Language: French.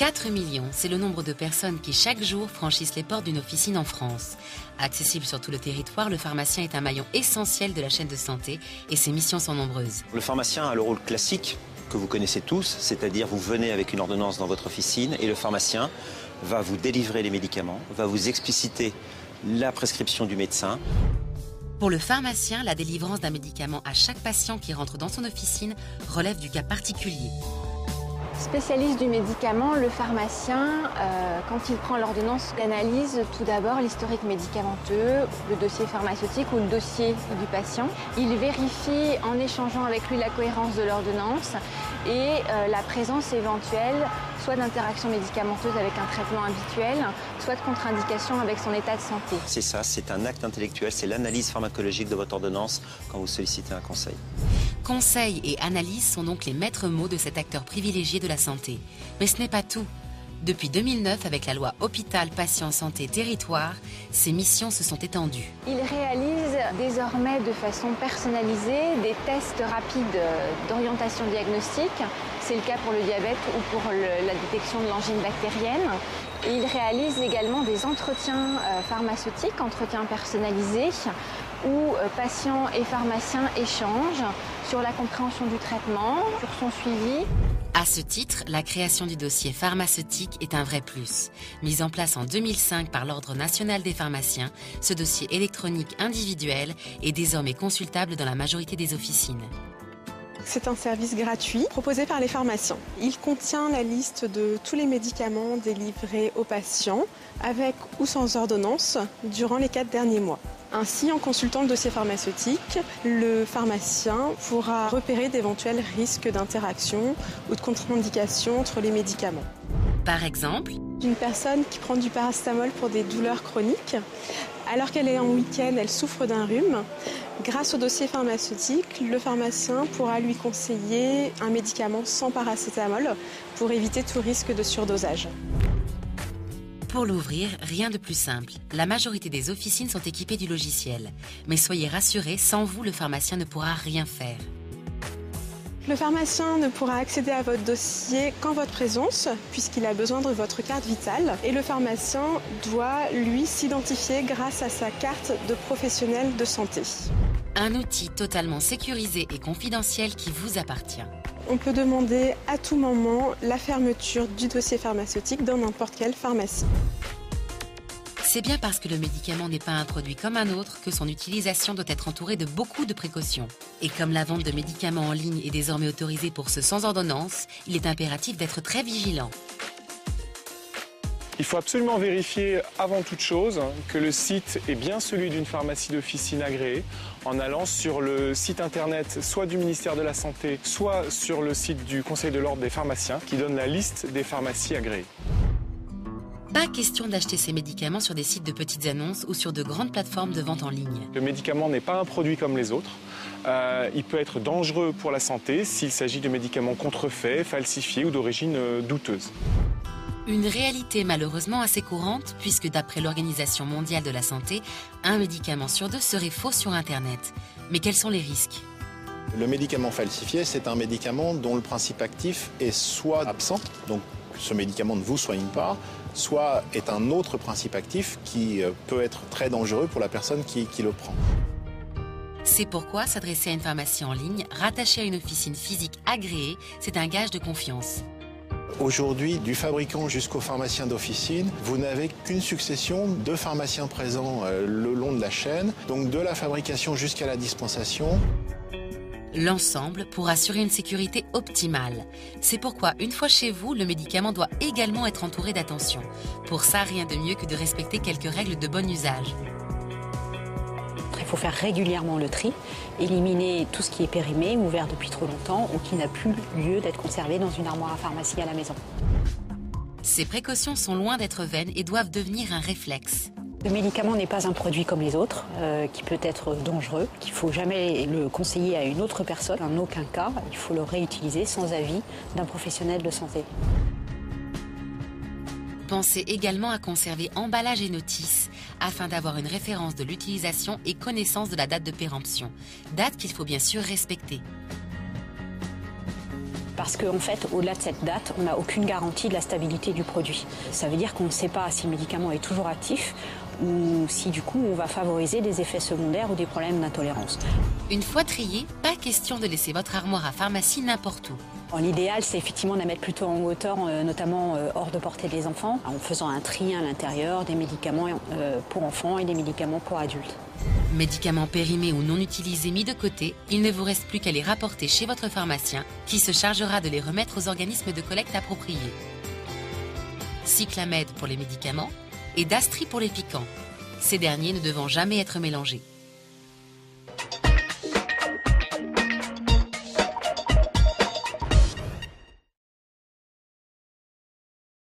4 millions, c'est le nombre de personnes qui chaque jour franchissent les portes d'une officine en France. Accessible sur tout le territoire, le pharmacien est un maillon essentiel de la chaîne de santé et ses missions sont nombreuses. Le pharmacien a le rôle classique que vous connaissez tous, c'est-à-dire vous venez avec une ordonnance dans votre officine et le pharmacien va vous délivrer les médicaments, va vous expliciter la prescription du médecin. Pour le pharmacien, la délivrance d'un médicament à chaque patient qui rentre dans son officine relève du cas particulier. Spécialiste du médicament, le pharmacien, quand il prend l'ordonnance, analyse tout d'abord l'historique médicamenteux, le dossier pharmaceutique ou le dossier du patient. Il vérifie en échangeant avec lui la cohérence de l'ordonnance et la présence éventuelle soit d'interaction médicamenteuse avec un traitement habituel, soit de contre-indication avec son état de santé. C'est ça, c'est un acte intellectuel, c'est l'analyse pharmacologique de votre ordonnance quand vous sollicitez un conseil. Conseil et analyse sont donc les maîtres mots de cet acteur privilégié de la santé. Mais ce n'est pas tout. Depuis 2009, avec la loi Hôpital, Patient, Santé, Territoire, ces missions se sont étendues. Il réalise désormais de façon personnalisée des tests rapides d'orientation diagnostique. C'est le cas pour le diabète ou pour la détection de l'angine bactérienne. Et il réalise également des entretiens pharmaceutiques, entretiens personnalisés, où patients et pharmaciens échangent sur la compréhension du traitement, sur son suivi. À ce titre, la création du dossier pharmaceutique est un vrai plus. Mis en place en 2005 par l'Ordre national des pharmaciens, ce dossier électronique individuel est désormais consultable dans la majorité des officines. C'est un service gratuit proposé par les pharmaciens. Il contient la liste de tous les médicaments délivrés aux patients, avec ou sans ordonnance, durant les 4 derniers mois. Ainsi, en consultant le dossier pharmaceutique, le pharmacien pourra repérer d'éventuels risques d'interaction ou de contre-indication entre les médicaments. Par exemple, une personne qui prend du paracétamol pour des douleurs chroniques, alors qu'elle est en week-end, elle souffre d'un rhume. Grâce au dossier pharmaceutique, le pharmacien pourra lui conseiller un médicament sans paracétamol pour éviter tout risque de surdosage. Pour l'ouvrir, rien de plus simple. La majorité des officines sont équipées du logiciel. Mais soyez rassurés, sans vous, le pharmacien ne pourra rien faire. Le pharmacien ne pourra accéder à votre dossier qu'en votre présence, puisqu'il a besoin de votre carte vitale. Et le pharmacien doit, lui, s'identifier grâce à sa carte de professionnel de santé. Un outil totalement sécurisé et confidentiel qui vous appartient. On peut demander à tout moment la fermeture du dossier pharmaceutique dans n'importe quelle pharmacie. C'est bien parce que le médicament n'est pas un produit comme un autre que son utilisation doit être entourée de beaucoup de précautions. Et comme la vente de médicaments en ligne est désormais autorisée pour ceux sans ordonnance, il est impératif d'être très vigilant. Il faut absolument vérifier avant toute chose que le site est bien celui d'une pharmacie d'officine agréée en allant sur le site internet soit du ministère de la Santé, soit sur le site du Conseil de l'Ordre des pharmaciens qui donne la liste des pharmacies agréées. Pas question d'acheter ces médicaments sur des sites de petites annonces ou sur de grandes plateformes de vente en ligne. Le médicament n'est pas un produit comme les autres. Il peut être dangereux pour la santé s'il s'agit de médicaments contrefaits, falsifiés ou d'origine douteuse. Une réalité malheureusement assez courante puisque d'après l'Organisation mondiale de la santé, un médicament sur 2 serait faux sur Internet. Mais quels sont les risques ? Le médicament falsifié, c'est un médicament dont le principe actif est soit absent, donc ce médicament ne vous soigne pas, soit est un autre principe actif qui peut être très dangereux pour la personne qui le prend. C'est pourquoi s'adresser à une pharmacie en ligne, rattachée à une officine physique agréée, c'est un gage de confiance. Aujourd'hui, du fabricant jusqu'au pharmacien d'officine, vous n'avez qu'une succession de pharmaciens présents le long de la chaîne, donc de la fabrication jusqu'à la dispensation. L'ensemble pour assurer une sécurité optimale. C'est pourquoi, une fois chez vous, le médicament doit également être entouré d'attention. Pour ça, rien de mieux que de respecter quelques règles de bon usage. Il faut faire régulièrement le tri, éliminer tout ce qui est périmé, ouvert depuis trop longtemps ou qui n'a plus lieu d'être conservé dans une armoire à pharmacie à la maison. Ces précautions sont loin d'être vaines et doivent devenir un réflexe. Le médicament n'est pas un produit comme les autres, qui peut être dangereux, qu'il ne faut jamais le conseiller à une autre personne. En aucun cas, il faut le réutiliser sans avis d'un professionnel de santé. Pensez également à conserver emballage et notices afin d'avoir une référence de l'utilisation et connaissance de la date de péremption, date qu'il faut bien sûr respecter. Parce qu'en fait, au-delà de cette date, on n'a aucune garantie de la stabilité du produit. Ça veut dire qu'on ne sait pas si le médicament est toujours actif ou si du coup on va favoriser des effets secondaires ou des problèmes d'intolérance. Une fois trié, pas question de laisser votre armoire à pharmacie n'importe où. L'idéal, c'est effectivement de la mettre plutôt en hauteur, notamment hors de portée des enfants, en faisant un tri à l'intérieur des médicaments pour enfants et des médicaments pour adultes. Médicaments périmés ou non utilisés mis de côté, il ne vous reste plus qu'à les rapporter chez votre pharmacien qui se chargera de les remettre aux organismes de collecte appropriés. Cyclamède pour les médicaments et Dastri pour les piquants, ces derniers ne devant jamais être mélangés.